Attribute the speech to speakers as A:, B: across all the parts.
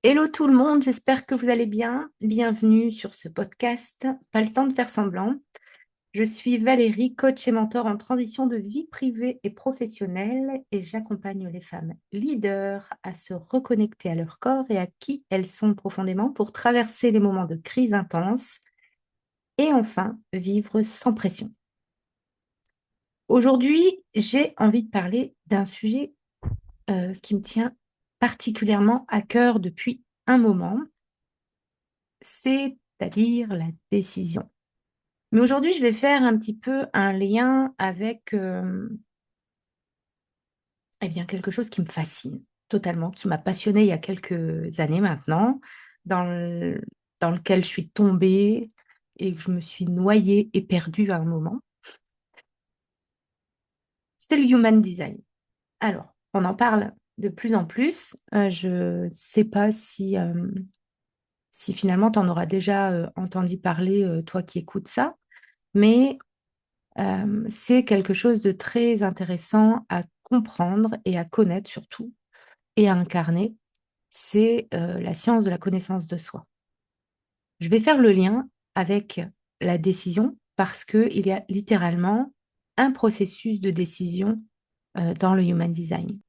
A: Hello tout le monde, j'espère que vous allez bien. Bienvenue sur ce podcast. Pas le temps de faire semblant. Je suis Valérie, coach et mentor en transition de vie privée et professionnelle et j'accompagne les femmes leaders à se reconnecter à leur corps et à qui elles sont profondément pour traverser les moments de crise intense et enfin vivre sans pression. Aujourd'hui, j'ai envie de parler d'un sujet qui me tient particulièrement à cœur depuis un moment, c'est-à-dire la décision. Mais aujourd'hui, je vais faire un petit peu un lien avec eh bien, quelque chose qui me fascine totalement, qui m'a passionnée il y a quelques années maintenant, dans, le- dans lequel je suis tombée et que je me suis noyée et perdue à un moment. C'est le human design. Alors, on en parle de plus en plus. Je ne sais pas si finalement tu en auras déjà entendu parler, toi qui écoutes ça, mais c'est quelque chose de très intéressant à comprendre et à connaître surtout et à incarner. C'est la science de la connaissance de soi. Je vais faire le lien avec la décision parce qu'il y a littéralement un processus de décision dans le Human Design.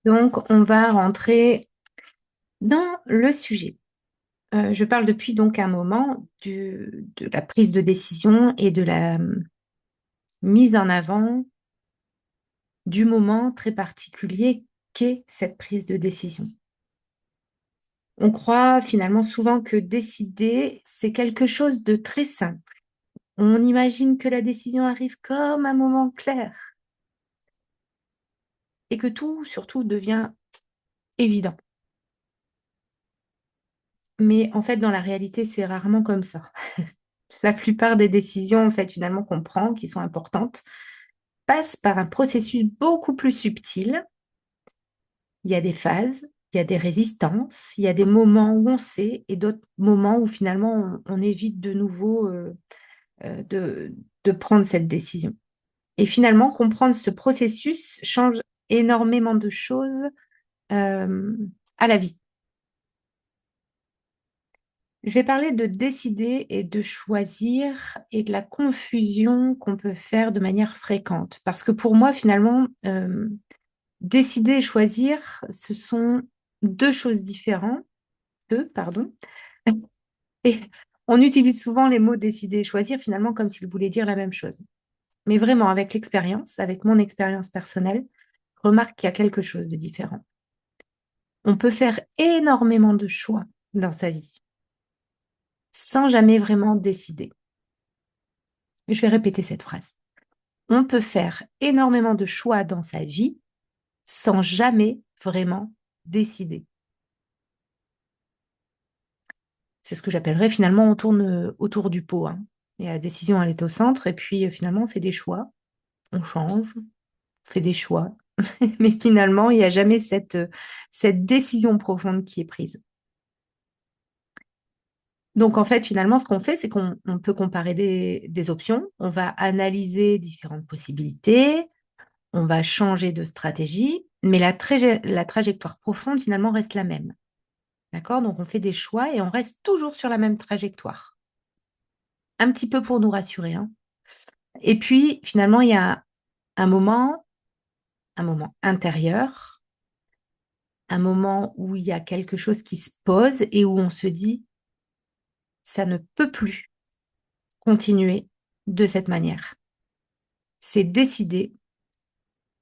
A: Donc, on va rentrer dans le sujet. Je parle depuis donc un moment de la prise de décision et de la mise en avant du moment très particulier qu'est cette prise de décision. On croit finalement souvent que décider, c'est quelque chose de très simple. On imagine que la décision arrive comme un moment clair et que tout, surtout, devient évident. Mais en fait, dans la réalité, c'est rarement comme ça. La plupart des décisions, en fait, finalement, qu'on prend, qui sont importantes, passent par un processus beaucoup plus subtil. Il y a des phases, il y a des résistances, il y a des moments où on sait et d'autres moments où finalement on évite de nouveau euh, de, de prendre cette décision. Et finalement, comprendre ce processus change énormément de choses euh, à la vie. Je vais parler de décider et de choisir et de la confusion qu'on peut faire de manière fréquente. Parce que pour moi, finalement, décider et choisir, ce sont deux choses différentes. Pardon. Et on utilise souvent les mots décider et choisir finalement comme s'ils voulaient dire la même chose. Mais vraiment, avec l'expérience, avec mon expérience personnelle, remarque qu'il y a quelque chose de différent. On peut faire énormément de choix dans sa vie sans jamais vraiment décider. Je vais répéter cette phrase. On peut faire énormément de choix dans sa vie sans jamais vraiment décider. C'est ce que j'appellerais finalement on tourne autour du pot, hein. Et la décision, elle est au centre, et puis finalement, on fait des choix, on change, on fait des choix, mais finalement, il n'y a jamais cette décision profonde qui est prise. Donc, en fait, finalement, ce qu'on fait, c'est qu'on peut comparer des options, on va analyser différentes possibilités, on va changer de stratégie, mais la trajectoire profonde, finalement, reste la même. D'accord? Donc, on fait des choix et on reste toujours sur la même trajectoire. Un petit peu pour nous rassurer, hein. Et puis, finalement, il y a un moment intérieur, un moment où il y a quelque chose qui se pose et où on se dit, ça ne peut plus continuer de cette manière. C'est décidé,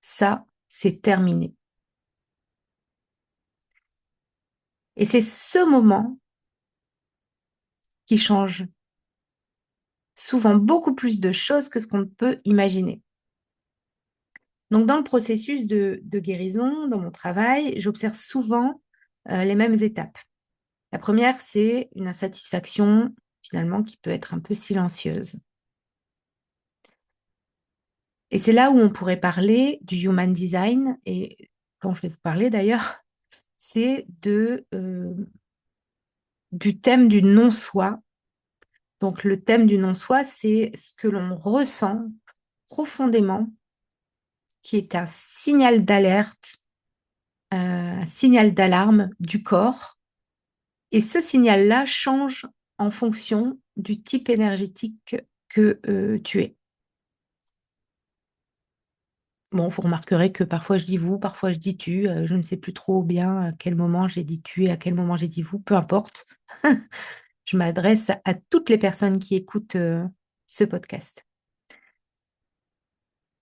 A: ça, c'est terminé. Et c'est ce moment qui change souvent beaucoup plus de choses que ce qu'on peut imaginer. Donc, dans le processus de guérison, dans mon travail, j'observe souvent les mêmes étapes. La première, c'est une insatisfaction finalement qui peut être un peu silencieuse. Et c'est là où on pourrait parler du human design. Et quand je vais vous parler d'ailleurs, c'est du thème du non-soi. Donc le thème du non-soi, c'est ce que l'on ressent profondément, qui est un signal d'alerte un signal d'alarme du corps. Et ce signal-là change en fonction du type énergétique que tu es. Bon, vous remarquerez que parfois je dis vous, parfois je dis tu. Je ne sais plus trop bien à quel moment j'ai dit tu et à quel moment j'ai dit vous, peu importe. Je m'adresse à toutes les personnes qui écoutent ce podcast.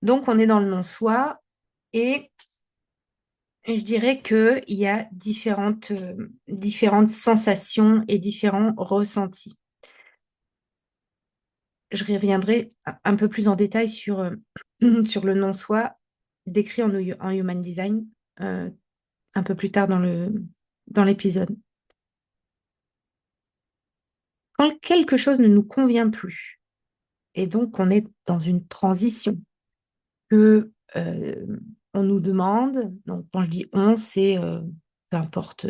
A: Donc, on est dans le non-soi et je dirais qu'il y a différentes sensations et différents ressentis. Je reviendrai un peu plus en détail sur, sur le non-soi décrit en Human Design euh, un peu plus tard dans l'épisode. Quand quelque chose ne nous convient plus, et donc on est dans une transition, que on nous demande, donc quand je dis on, c'est peu importe,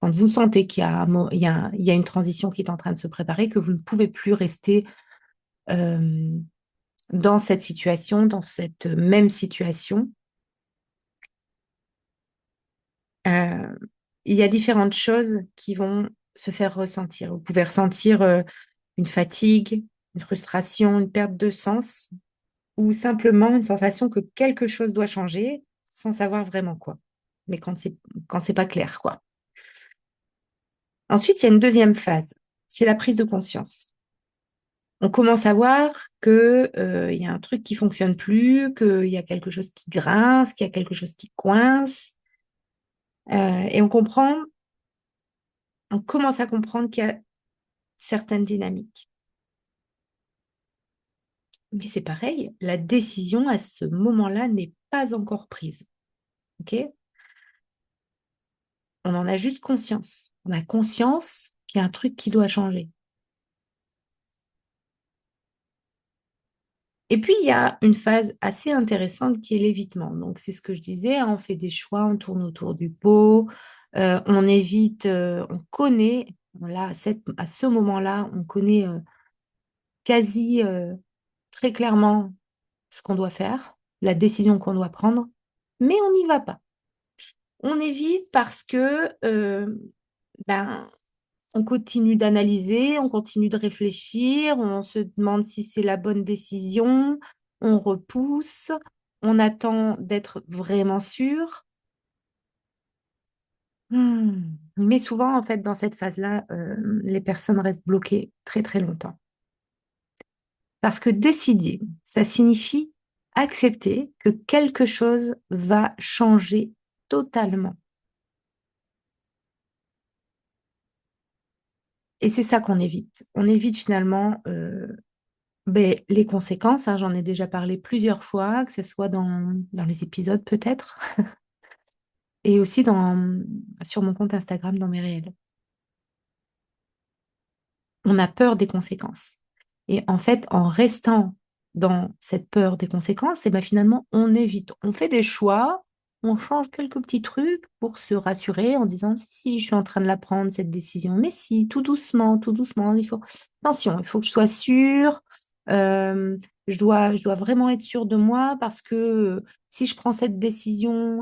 A: quand vous sentez qu'il y a, il y a une transition qui est en train de se préparer, que vous ne pouvez plus rester euh, dans cette situation, dans cette même situation, euh, il y a différentes choses qui vont se faire ressentir. Vous pouvez ressentir une fatigue, une frustration, une perte de sens, ou simplement une sensation que quelque chose doit changer sans savoir vraiment quoi. Mais quand c'est pas clair, quoi. Ensuite, il y a une deuxième phase, c'est la prise de conscience. On commence à voir que il y a un truc qui fonctionne plus, qu'il y a quelque chose qui grince, qu'il y a quelque chose qui coince, et on commence à comprendre qu'il y a certaines dynamiques. Mais c'est pareil, la décision à ce moment-là n'est pas encore prise. Ok? On en a juste conscience. On a conscience qu'il y a un truc qui doit changer. Et puis, il y a une phase assez intéressante qui est l'évitement. Donc, c'est ce que je disais, hein, on fait des choix, on tourne autour du pot, on évite, on connaît, là, à ce moment-là, on connaît quasi très clairement ce qu'on doit faire, la décision qu'on doit prendre, mais on n'y va pas. On évite parce que ben, on continue d'analyser, on continue de réfléchir, on se demande si c'est la bonne décision, on repousse, on attend d'être vraiment sûr. Mais souvent, en fait, dans cette phase-là, les personnes restent bloquées très très longtemps. Parce que décider, ça signifie accepter que quelque chose va changer totalement. Et c'est ça qu'on évite. On évite finalement ben, les conséquences, hein, j'en ai déjà parlé plusieurs fois, que ce soit dans les épisodes peut-être, et aussi sur mon compte Instagram, dans mes réels. On a peur des conséquences. Et en fait, en restant dans cette peur des conséquences, et ben finalement, on évite. On fait des choix, on change quelques petits trucs pour se rassurer en disant, si, si, je suis en train de la prendre, cette décision. Mais si, tout doucement, il faut... Attention, il faut que je sois sûre. euh, je dois vraiment être sûre de moi parce que si je prends cette décision,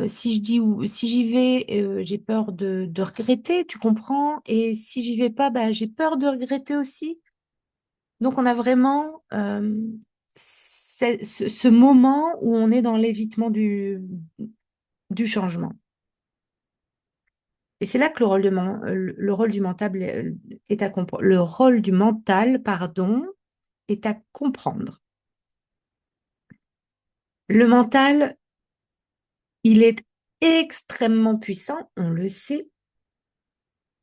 A: si je dis ou si j'y vais, j'ai peur de regretter, tu comprends? Et si j'y vais pas, bah, j'ai peur de regretter aussi. Donc on a vraiment ce moment où on est dans l'évitement du changement. Et c'est là que le rôle du mental est à comprendre. Le rôle du mental, pardon, est à comprendre. Le mental, il est extrêmement puissant, on le sait,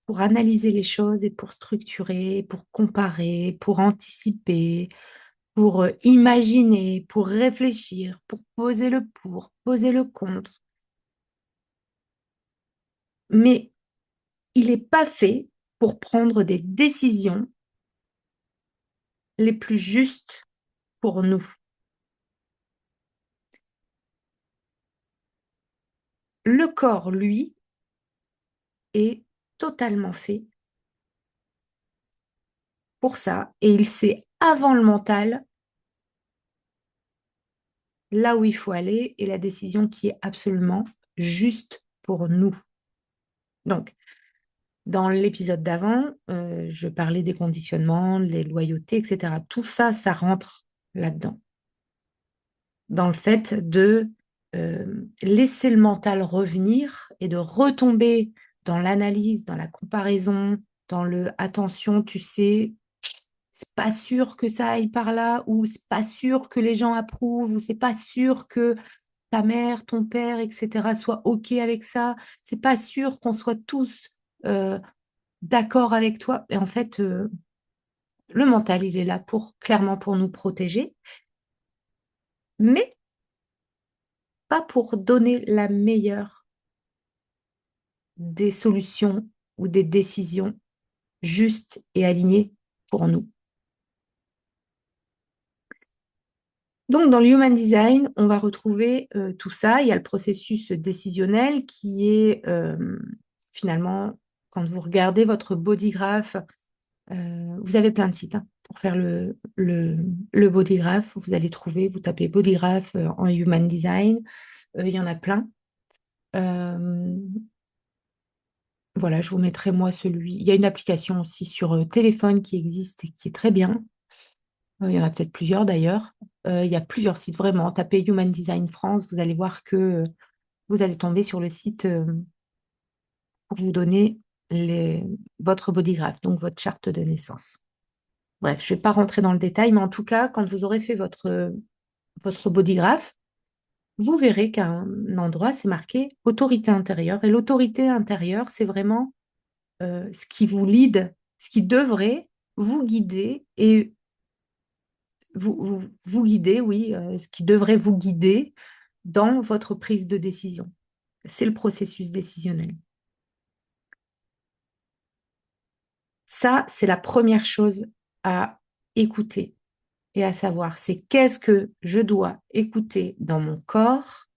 A: pour analyser les choses et pour structurer, pour comparer, pour anticiper, pour imaginer, pour réfléchir, pour poser le pour, poser le contre. Mais il n'est pas fait pour prendre des décisions les plus justes pour nous. Le corps, lui, est totalement fait pour ça et il sait avant le mental là où il faut aller et la décision qui est absolument juste pour nous. Donc, dans l'épisode d'avant, je parlais des conditionnements, les loyautés, etc. Tout ça, ça rentre là-dedans. Dans le fait de laisser le mental revenir et de retomber dans l'analyse, dans la comparaison, dans le attention, tu sais, c'est pas sûr que ça aille par là, ou c'est pas sûr que les gens approuvent, ou c'est pas sûr que ta mère, ton père, etc., soient OK avec ça. C'est pas sûr qu'on soit tous euh, d'accord avec toi. Et en fait, le mental, il est là pour clairement pour nous protéger, mais pas pour donner la meilleure des solutions ou des décisions justes et alignées pour nous. Donc, dans le Human Design, on va retrouver tout ça. Il y a le processus décisionnel qui est finalement, quand vous regardez votre bodygraph, vous avez plein de sites hein, pour faire le bodygraph. Vous allez trouver, vous tapez bodygraph en Human Design. Il y en a plein. Euh, voilà, je vous mettrai moi celui. Il y a une application aussi sur téléphone qui existe et qui est très bien. Il y en a peut-être plusieurs d'ailleurs. Il y a plusieurs sites vraiment. Tapez Human Design France, vous allez voir que vous allez tomber sur le site pour vous donner votre bodygraph, donc votre charte de naissance. Bref, je ne vais pas rentrer dans le détail, mais en tout cas, quand vous aurez fait votre bodygraph, vous verrez qu'à un endroit, c'est marqué autorité intérieure. Et l'autorité intérieure, c'est vraiment ce qui vous lead, ce qui devrait vous guider et vous guider, oui, ce qui devrait vous guider dans votre prise de décision. C'est le processus décisionnel. Ça, c'est la première chose à écouter et à savoir, c'est qu'est-ce que je dois écouter dans mon corps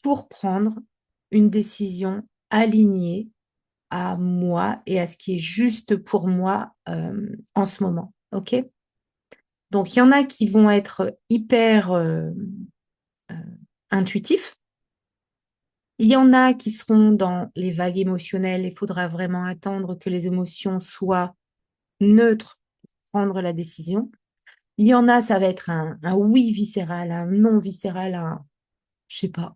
A: pour prendre une décision alignée à moi et à ce qui est juste pour moi en ce moment. OK? Donc, il y en a qui vont être hyper euh, intuitifs. Il y en a qui seront dans les vagues émotionnelles. Il faudra vraiment attendre que les émotions soient neutres pour prendre la décision. Il y en a, ça va être un oui viscéral, un non viscéral, un je sais pas,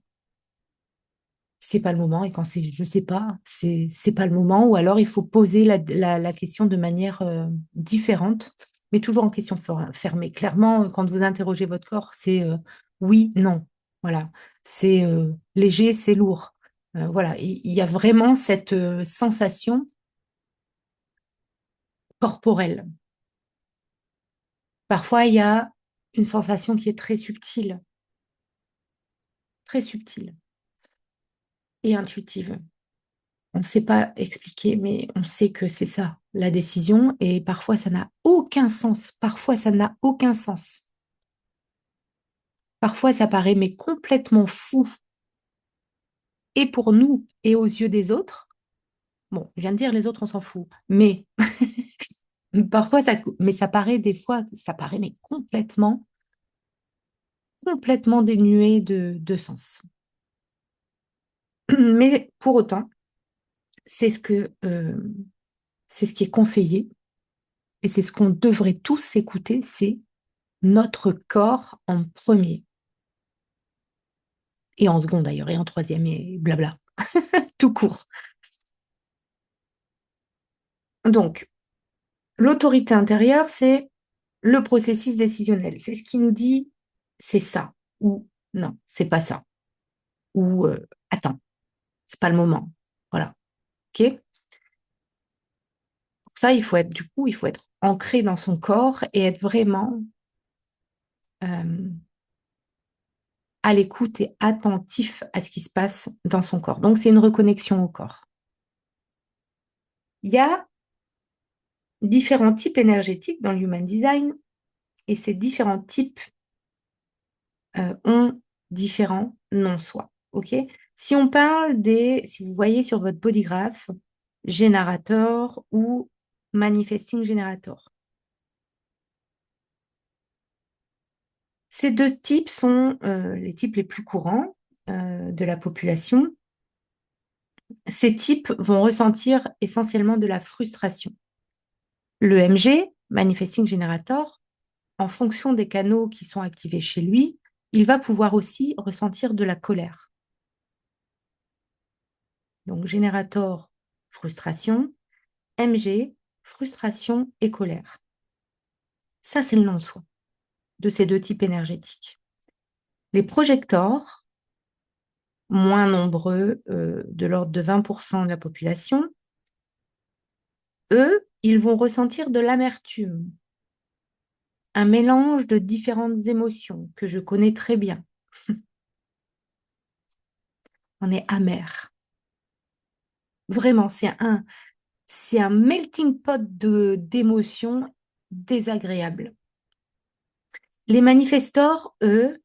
A: c'est pas le moment. Et quand c'est je sais pas, c'est pas le moment. Ou alors il faut poser la question de manière différente, mais toujours en question fermée. Clairement, quand vous interrogez votre corps, c'est oui, non. Voilà. C'est léger, c'est lourd. Voilà. Il y a vraiment cette sensation corporelle. Parfois, il y a une sensation qui est très subtile et intuitive. On ne sait pas expliquer, mais on sait que c'est ça, la décision. Et parfois, ça n'a aucun sens. Parfois, ça n'a aucun sens. Parfois, ça paraît mais complètement fou. Et pour nous, et aux yeux des autres, bon, je viens de dire les autres, on s'en fout. Mais parfois, mais ça paraît des fois, ça paraît mais complètement dénué de sens. Mais pour autant, c'est c'est ce qui est conseillé et c'est ce qu'on devrait tous écouter, c'est notre corps en premier. Et en second d'ailleurs, et en troisième, et blabla, tout court. Donc, l'autorité intérieure, c'est le processus décisionnel. C'est ce qui nous dit, c'est ça, ou non, c'est pas ça, ou attends, c'est pas le moment. Voilà, ok? Pour ça, il faut être ancré dans son corps et être vraiment euh, à l'écoute et attentif à ce qui se passe dans son corps. Donc, c'est une reconnexion au corps. Il y a différents types énergétiques dans l'Human Design et ces différents types ont différents non-soi. OK? Si on parle si vous voyez sur votre bodygraph, générateur ou manifesting générateur, Ces deux types sont les types les plus courants de la population. Ces types vont ressentir essentiellement de la frustration. Le MG, Manifesting Generator, en fonction des canaux qui sont activés chez lui, il va pouvoir aussi ressentir de la colère. Donc, Generator, frustration, MG, frustration et colère. Ça, c'est le non-soi de ces deux types énergétiques. Les projecteurs, moins nombreux, de l'ordre de 20% de la population, eux, ils vont ressentir de l'amertume, un mélange de différentes émotions que je connais très bien. On est amer. Vraiment, c'est un melting pot d'émotions désagréables. Les manifestors, eux,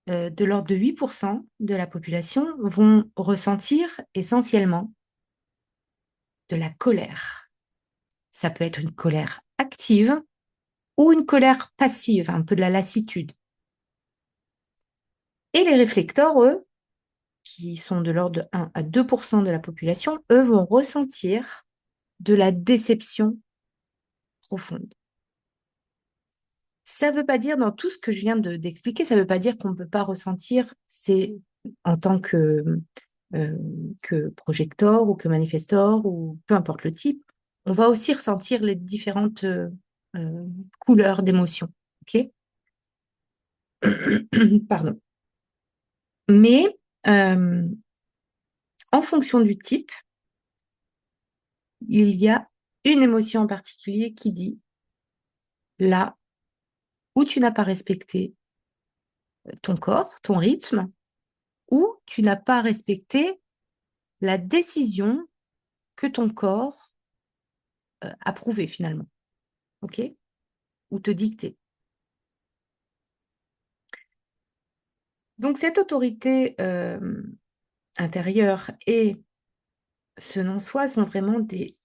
A: de l'ordre de 8% de la population, vont ressentir essentiellement de la colère. Ça peut être une colère active ou une colère passive, un peu de la lassitude. Et les réflecteurs, eux, qui sont de l'ordre de 1 à 2% de la population, eux vont ressentir de la déception profonde. Ça ne veut pas dire, dans tout ce que je viens d'expliquer, ça ne veut pas dire qu'on ne peut pas ressentir, c'est en tant que projecteur ou que manifestor, ou peu importe le type, on va aussi ressentir les différentes couleurs d'émotions. Ok. Pardon. Mais euh, en fonction du type, il y a une émotion en particulier qui dit là où tu n'as pas respecté ton corps, ton rythme, ou tu n'as pas respecté la décision que ton corps a prouvée finalement, ok, ou te dicter. Donc cette autorité intérieure et ce non-soi sont vraiment des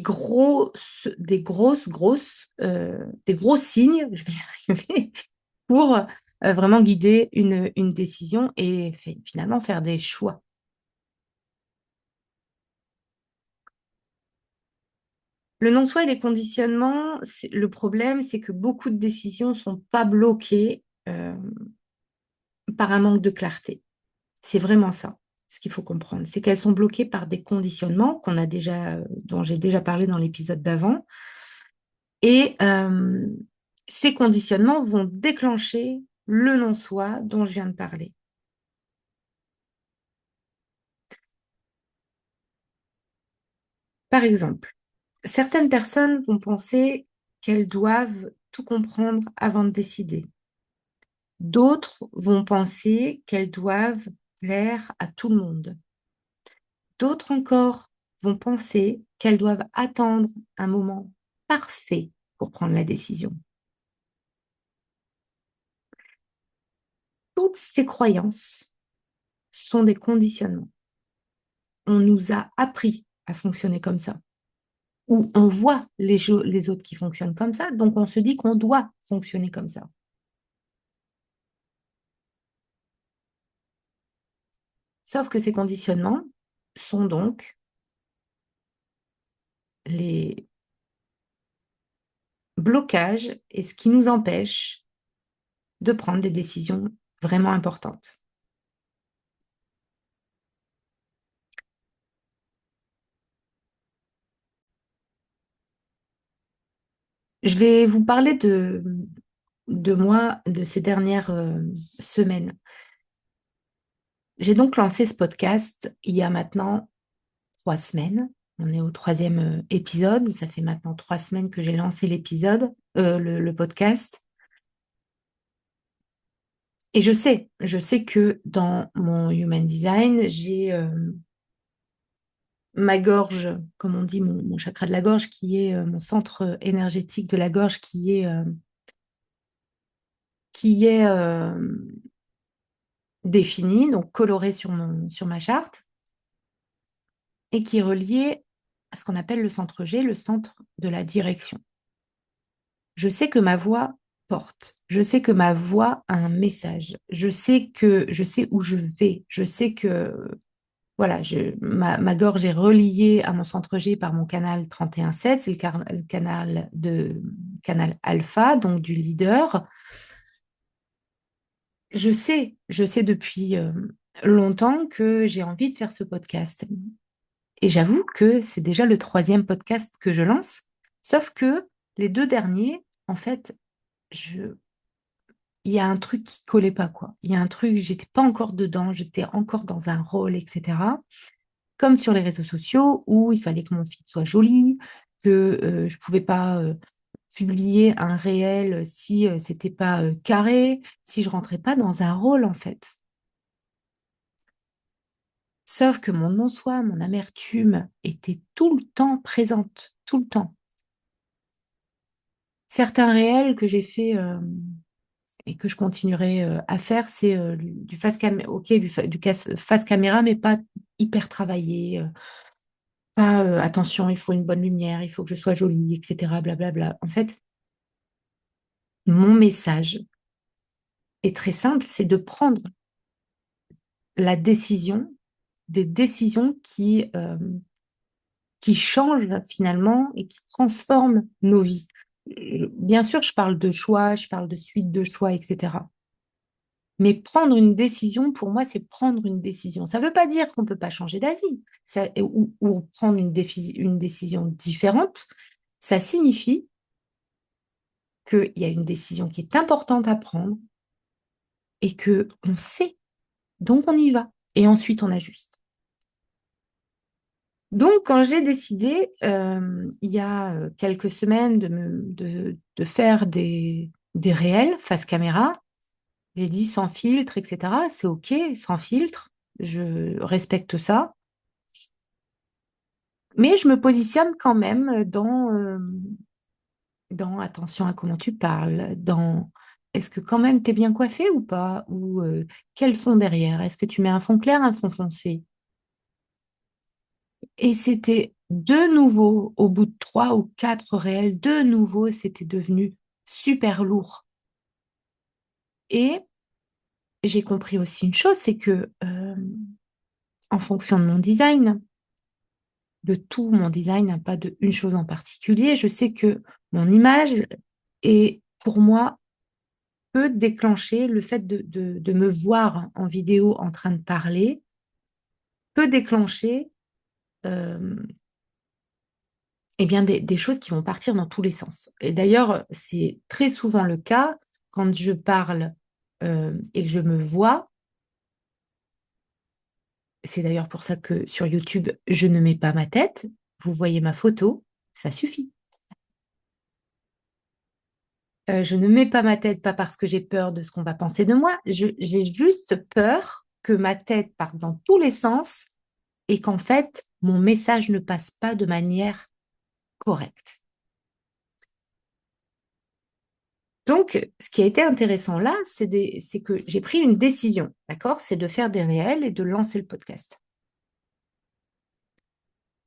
A: gros signes, je vais y arriver, pour vraiment guider une décision et finalement faire des choix. Le non-soi et les conditionnements, le problème, c'est que beaucoup de décisions ne sont pas bloquées par un manque de clarté. C'est vraiment ça, ce qu'il faut comprendre. C'est qu'elles sont bloquées par des conditionnements dont j'ai déjà parlé dans l'épisode d'avant. Et ces conditionnements vont déclencher le non-soi dont je viens de parler. Par exemple, certaines personnes vont penser qu'elles doivent tout comprendre avant de décider. D'autres vont penser qu'elles doivent plaire à tout le monde. D'autres encore vont penser qu'elles doivent attendre un moment parfait pour prendre la décision. Toutes ces croyances sont des conditionnements. On nous a appris à fonctionner comme ça. Ou on voit les autres qui fonctionnent comme ça, donc on se dit qu'on doit fonctionner comme ça. Sauf que ces conditionnements sont donc les blocages et ce qui nous empêche de prendre des décisions vraiment importantes. Je vais vous parler de moi, de ces dernières semaines. J'ai donc lancé ce podcast il y a maintenant 3 semaines. On est au troisième épisode. Ça fait maintenant 3 semaines que j'ai lancé le podcast. Et je sais que dans mon Human Design, j'ai ma gorge, comme on dit, mon chakra de la gorge, qui est mon centre énergétique de la gorge, qui est défini, donc coloré sur ma charte, et qui est relié à ce qu'on appelle le centre G, le centre de la direction. Je sais que ma voix porte. Je sais que ma voix a un message. Je sais où je vais. Je sais que voilà, ma gorge est reliée à mon centre G par mon canal 31,7. C'est le canal alpha, donc du leader. Je sais depuis longtemps que j'ai envie de faire ce podcast. Et j'avoue que c'est déjà le troisième podcast que je lance. Sauf que les deux derniers, en fait, je, il y a un truc qui collait pas, quoi. Il y a un truc, j'étais pas encore dedans, j'étais encore dans un rôle, etc. Comme sur les réseaux sociaux où il fallait que mon feed soit joli, que je pouvais pas publier un réel si c'était pas carré, si je rentrais pas dans un rôle, en fait. Sauf que mon non-soi, mon amertume était tout le temps présente, tout le temps. Certains réels que j'ai fait et que je continuerai à faire, c'est du face caméra, ok, face caméra, mais pas hyper travaillé. Pas attention, il faut une bonne lumière, il faut que je sois jolie, etc. Blablabla. En fait, mon message est très simple, c'est de prendre la décision, des décisions qui changent finalement et qui transforment nos vies. Bien sûr, je parle de choix, je parle de suite de choix, etc. Mais prendre une décision, pour moi, c'est prendre une décision. Ça ne veut pas dire qu'on ne peut pas changer d'avis ou prendre une décision différente. Ça signifie qu'il y a une décision qui est importante à prendre et que on sait, donc on y va. Et ensuite, on ajuste. Donc, quand j'ai décidé, il y a quelques semaines, de faire des réels face caméra, j'ai dit sans filtre, etc. C'est OK, sans filtre, je respecte ça. Mais je me positionne quand même dans attention à comment tu parles, dans est-ce que quand même tu es bien coiffé ou pas, ou quel fond derrière, est-ce que tu mets un fond clair, un fond foncé? Et c'était de nouveau, au bout de 3 ou 4 réels, de nouveau, c'était devenu super lourd. Et j'ai compris aussi une chose, c'est que en fonction de mon design, de tout mon design, hein, pas de une chose en particulier, je sais que mon image est pour moi peut déclencher le fait de me voir en vidéo en train de parler, peut déclencher euh, eh bien des choses qui vont partir dans tous les sens. Et d'ailleurs, c'est très souvent le cas quand je parle et que je me vois. C'est d'ailleurs pour ça que sur YouTube, je ne mets pas ma tête. Vous voyez ma photo, ça suffit. Je ne mets pas ma tête, pas parce que j'ai peur de ce qu'on va penser de moi. J'ai juste peur que ma tête parte dans tous les sens et qu'en fait, mon message ne passe pas de manière correcte. Donc, ce qui a été intéressant là, c'est que j'ai pris une décision, d'accord? C'est de faire des réels et de lancer le podcast.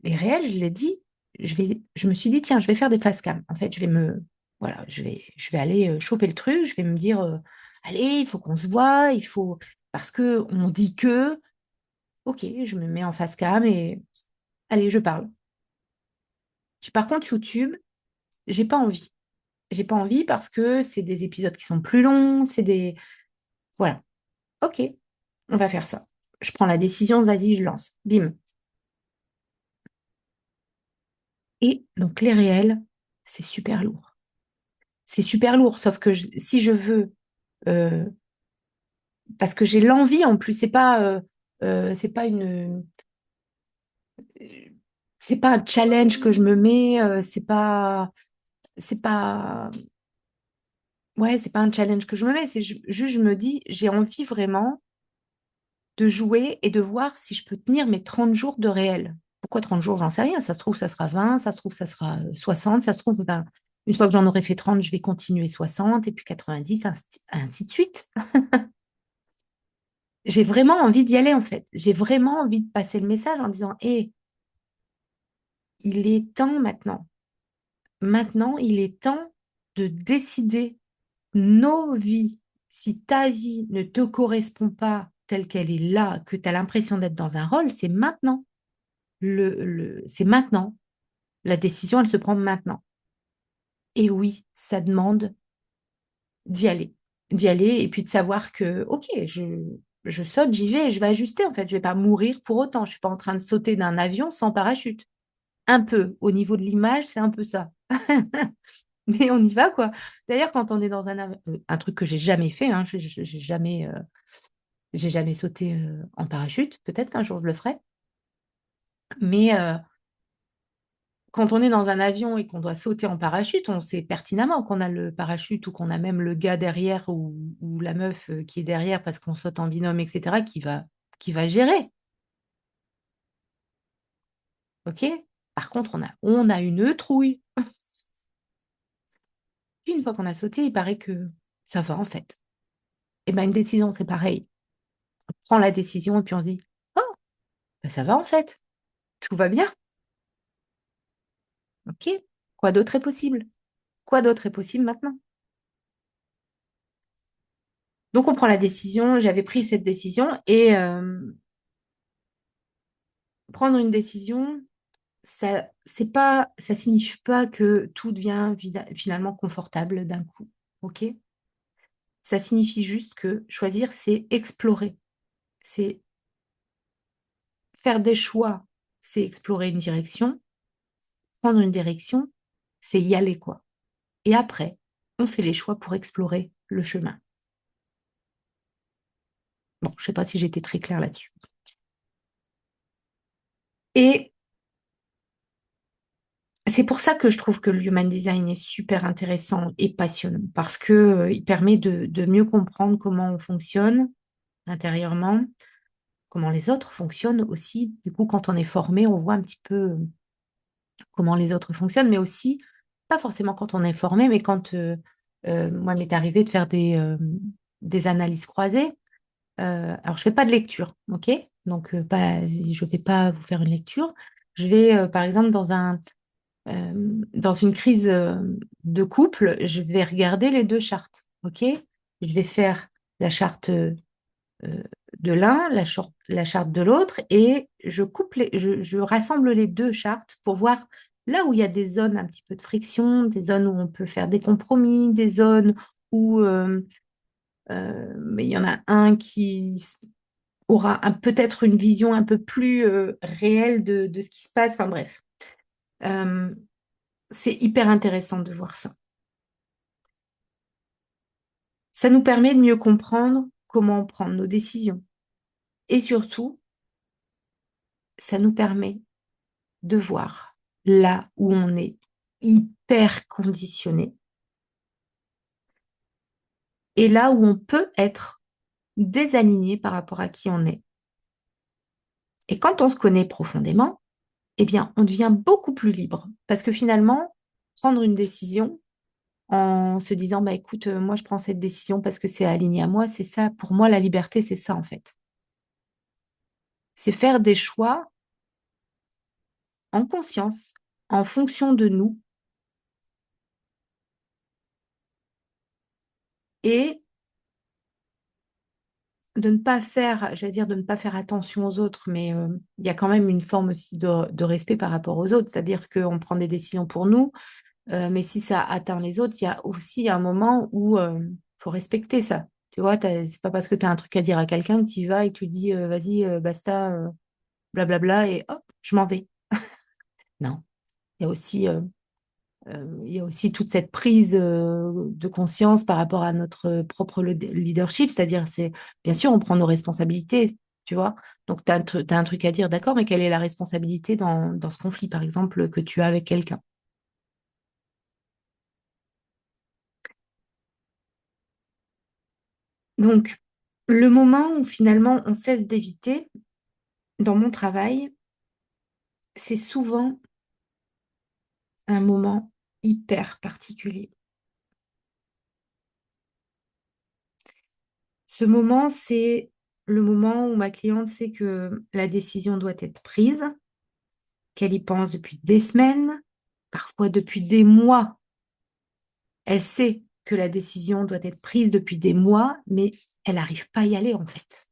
A: Les réels, je l'ai dit, je me suis dit, tiens, je vais faire des face cam. En fait, voilà, je vais aller choper le truc, je vais me dire, allez, il faut qu'on se voit, parce que on dit que, ok, je me mets en face cam et allez, je parle. Par contre, YouTube, j'ai pas envie. J'ai pas envie parce que c'est des épisodes qui sont plus longs, voilà. Ok, on va faire ça. Je prends la décision, vas-y, je lance. Bim. Et donc, les réels, c'est super lourd. C'est super lourd, sauf que si je veux, euh, parce que j'ai l'envie en plus, c'est pas c'est pas un challenge que je me mets, c'est pas, ouais, c'est pas un challenge que je me mets, juste, je me dis, j'ai envie vraiment de jouer et de voir si je peux tenir mes 30 jours de réel. Pourquoi 30 jours? J'en sais rien. Ça se trouve, ça sera 20, ça se trouve, ça sera 60, ça se trouve, ben, une fois que j'en aurai fait 30, je vais continuer 60 et puis 90, ainsi de suite. J'ai vraiment envie d'y aller en fait. J'ai vraiment envie de passer le message en disant, hé, il est temps maintenant. Maintenant, il est temps de décider nos vies, si ta vie ne te correspond pas telle qu'elle est là, que tu as l'impression d'être dans un rôle, c'est maintenant. C'est maintenant. La décision, elle se prend maintenant. Et oui, ça demande d'y aller. D'y aller et puis de savoir que, OK, je saute, j'y vais et je vais ajuster en fait. Je vais pas mourir pour autant. Je suis pas en train de sauter d'un avion sans parachute. Un peu, au niveau de l'image, c'est un peu ça. Mais on y va, quoi. D'ailleurs, quand on est dans un truc que j'ai jamais fait, hein, j'ai jamais sauté en parachute. Peut-être qu'un jour je le ferai. Mais quand on est dans un avion et qu'on doit sauter en parachute, on sait pertinemment qu'on a le parachute ou qu'on a même le gars derrière ou la meuf qui est derrière parce qu'on saute en binôme, etc., qui va gérer. OK? Par contre, on a une trouille. Puis une fois qu'on a sauté, il paraît que ça va en fait. Et ben une décision, c'est pareil. On prend la décision et puis on se dit, oh, ben ça va en fait. Tout va bien. OK? Quoi d'autre est possible? Quoi d'autre est possible maintenant? Donc on prend la décision. J'avais pris cette décision et prendre une décision, ça signifie pas que tout devient finalement confortable d'un coup. OK? Ça signifie juste que choisir, c'est explorer. C'est faire des choix, c'est explorer une direction. Prendre une direction, c'est y aller, quoi. Et après, on fait les choix pour explorer le chemin. Bon, je sais pas si j'étais très claire là-dessus. Et c'est pour ça que je trouve que le human design est super intéressant et passionnant, parce que, il permet de mieux comprendre comment on fonctionne intérieurement, comment les autres fonctionnent aussi. Du coup, quand on est formé, on voit un petit peu comment les autres fonctionnent, mais aussi, pas forcément quand on est formé, mais quand moi, il m'est arrivé de faire des analyses croisées. Alors, je fais pas de lecture, ok? Donc, je vais pas vous faire une lecture. Je vais, par exemple, dans une crise de couple, je vais regarder les deux chartes, ok? Je vais faire la charte de l'un, la charte de l'autre, et je rassemble les deux chartes pour voir là où il y a des zones un petit peu de friction, des zones où on peut faire des compromis, des zones où mais il y en a un qui aura peut-être une vision un peu plus réelle de ce qui se passe. Enfin bref. Euh, c'est hyper intéressant de voir ça. Ça nous permet de mieux comprendre comment prendre nos décisions. Et surtout, ça nous permet de voir là où on est hyper conditionné et là où on peut être désaligné par rapport à qui on est. Et quand on se connaît profondément, eh bien, on devient beaucoup plus libre parce que finalement, prendre une décision en se disant, bah écoute, moi je prends cette décision parce que c'est aligné à moi, c'est ça, pour moi la liberté, c'est ça en fait. C'est faire des choix en conscience, en fonction de nous et de ne pas faire, j'allais dire de ne pas faire attention aux autres, mais il y a quand même une forme aussi de respect par rapport aux autres, c'est-à-dire qu'on prend des décisions pour nous, mais si ça atteint les autres, il y a aussi un moment où il faut respecter ça. Tu vois, c'est pas parce que tu as un truc à dire à quelqu'un que tu y vas et que tu dis vas-y, basta, blablabla, et hop, je m'en vais. Non, il y a aussi il y a aussi toute cette prise de conscience par rapport à notre propre leadership, c'est-à-dire, bien sûr, on prend nos responsabilités, tu vois. Donc, tu as, un truc à dire, d'accord, mais quelle est la responsabilité dans ce conflit, par exemple, que tu as avec quelqu'un? Donc, le moment où finalement on cesse d'éviter, dans mon travail, c'est souvent un moment hyper particulier. Ce moment, c'est le moment où ma cliente sait que la décision doit être prise, qu'elle y pense depuis des semaines, parfois depuis des mois. Elle sait. que la décision doit être prise depuis des mois, mais elle n'arrive pas à y aller en fait.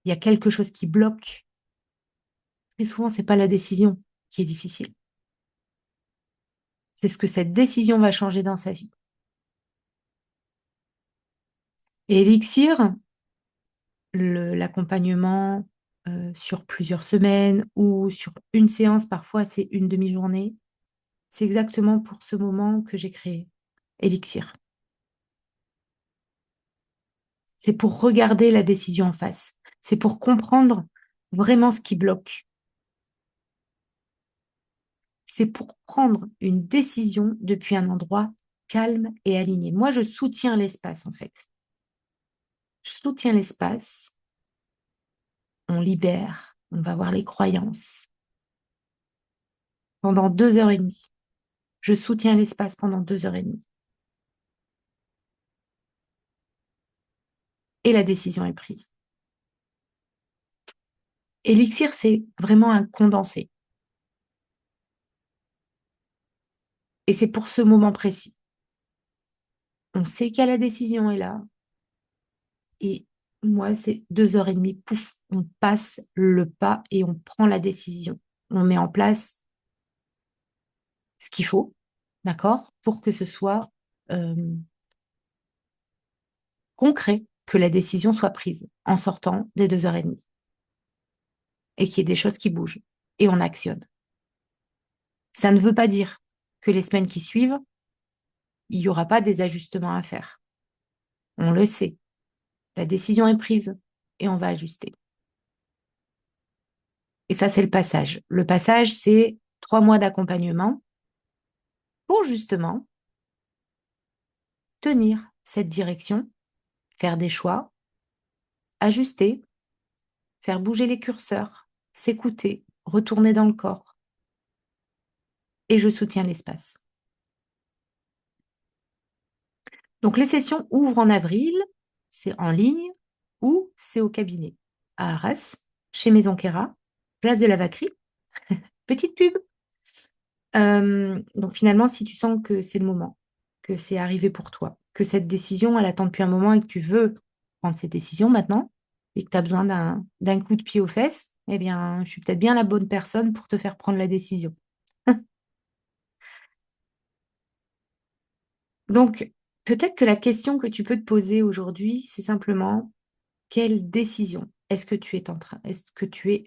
A: Il y a quelque chose qui bloque. Et souvent, c'est pas la décision qui est difficile. C'est ce que cette décision va changer dans sa vie. Et Elixir, l'accompagnement sur plusieurs semaines ou sur une séance, parfois c'est une demi-journée, c'est exactement pour ce moment que j'ai créé Elixir. C'est pour regarder la décision en face. C'est pour comprendre vraiment ce qui bloque. C'est pour prendre une décision depuis un endroit calme et aligné. Moi, je soutiens l'espace, en fait. Je soutiens l'espace, on libère, on va voir les croyances pendant 2 heures et demie. Je soutiens l'espace pendant 2 heures et demie. Et la décision est prise. Elixir, c'est vraiment un condensé. Et c'est pour ce moment précis. On sait qu'il y a la décision est là. Et moi, c'est 2 heures et demie, pouf, on passe le pas et on prend la décision. On met en place ce qu'il faut, d'accord, pour que ce soit euh, concret, que la décision soit prise en sortant des 2 heures et demie et qu'il y ait des choses qui bougent et on actionne. Ça ne veut pas dire que les semaines qui suivent, il n'y aura pas des ajustements à faire. On le sait. La décision est prise et on va ajuster. Et ça, c'est le passage. Le passage, c'est 3 mois d'accompagnement pour justement tenir cette direction, faire des choix, ajuster, faire bouger les curseurs, s'écouter, retourner dans le corps. Et je soutiens l'espace. Donc, les sessions ouvrent en avril, c'est en ligne ou c'est au cabinet à Arras, chez Maison Kera, place de la Vacquerie. Petite pub. Donc, finalement, si tu sens que c'est le moment, que c'est arrivé pour toi, que cette décision, elle attend depuis un moment et que tu veux prendre cette décision maintenant et que tu as besoin d'un coup de pied aux fesses, eh bien, je suis peut-être bien la bonne personne pour te faire prendre la décision. Donc, peut-être que la question que tu peux te poser aujourd'hui, c'est simplement quelle décision est-ce que tu es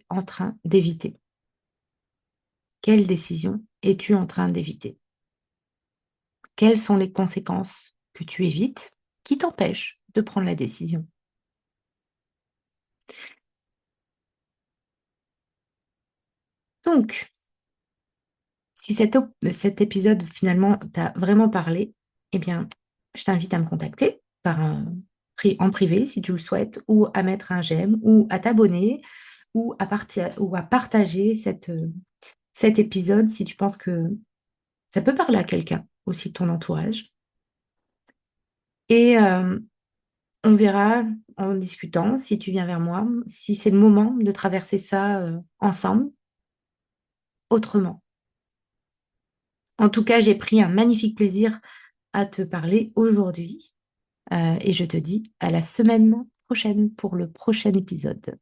A: en train d'éviter? Quelle décision es-tu en train d'éviter? Quelles sont les conséquences que tu évites qui t'empêchent de prendre la décision? Donc, si cet épisode finalement t'a vraiment parlé, eh bien, je t'invite à me contacter en privé si tu le souhaites, ou à mettre un j'aime, ou à t'abonner, ou à partager cet épisode si tu penses que ça peut parler à quelqu'un aussi de ton entourage. Et on verra en discutant, si tu viens vers moi, si c'est le moment de traverser ça ensemble, autrement. En tout cas, j'ai pris un magnifique plaisir à te parler aujourd'hui et je te dis à la semaine prochaine pour le prochain épisode.